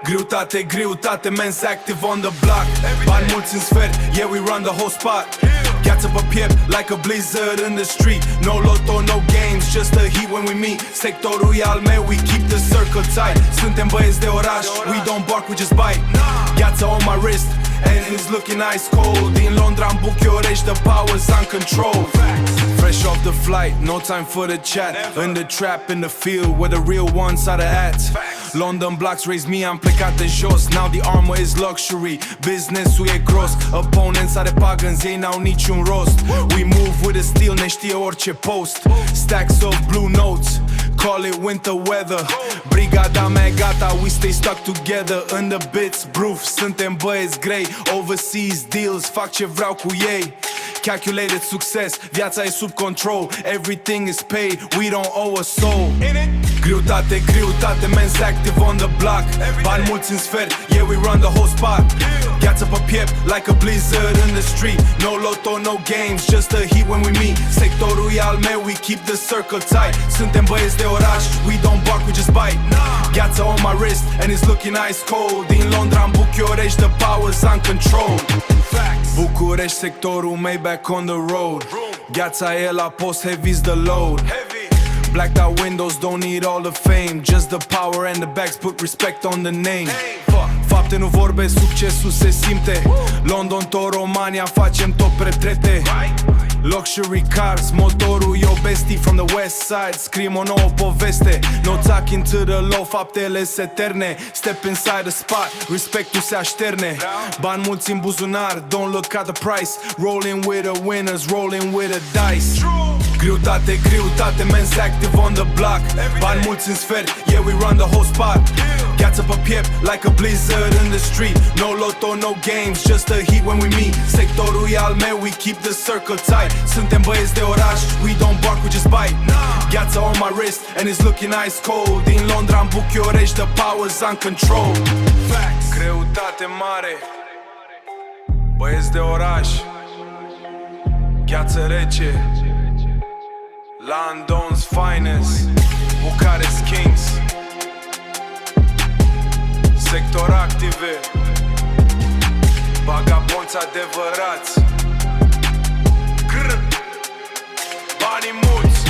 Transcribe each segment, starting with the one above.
Greutate, men's active on the block. Bani mulți în sfert, yeah we run the whole spot. Gheață pe piept like a blizzard in the street. No lotto, no games, just the heat when we meet. Sectorul e al meu, we keep the circle tight. Suntem băieți de oraș, we don't bark, we just bite. Gheață on my wrist, and it's looking ice cold. Din Londra în București, the power's on control. Fresh off the flight, no time for the chat. In the trap, in the field, where the real ones are the at. London blocks raised me, am plecat de jos. Now the armor is luxury, business-ul e gros. Opponents are pagans, ei n-au niciun rost. We move with the steel, ne știe orice post. Stacks of blue notes, call it winter weather. Brigada mea gata, we stay stuck together. In the bits, proof, suntem băieți grei. Overseas deals, fac ce vreau cu ei. Calculated success, viața e sub control. Everything is paid, we don't owe a soul. Greutate, men's active on the block. Bani mulți în sfert, yeah we run the whole spot. Gheață pe piept like a blizzard in the street. No lotto, no games, just the heat when we meet. Sectorul e al meu, we keep the circle tight. Suntem băieți de oraș, we don't bark, we just bite. Gheață on my wrist, and it's looking ice cold. Din Londra în București, the power's on control. București, sectorul Maybach on the road. Gheața e la post, heavy's the load. Blacked out windows, don't need all the fame. Just the power and the bags, put respect on the name. Fapte nu vorbe, succesul se simte. London to Romania, facem top retrete. Luxury cars, motorul e o bestie. From the west side, scrim o nouă poveste. No talking to the low, faptele se eterne. Step inside the spot, respectul se așterne. Bani mulți în buzunar, don't look at the price. Rolling with the winners, rolling with the dice. Greutate, men's active on the block. Bani mulți în sfert, yeah we run the whole spot. Gheață pe piept like a blizzard in the street. No lotto, no games, just the heat when we meet. Sectorul e al meu, we keep the circle tight. Suntem băieți de oraș, we don't bark, we just bite. Gheață on my wrist, and it's looking ice cold. Din Londra în București, the power's on control. Greutate mare, băieți de oraș, gheață rece, London's finest, Bucharest Kings, sector active, vagabonți adevărați. Banii mulți.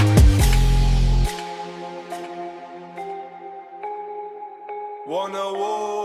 Wanna walk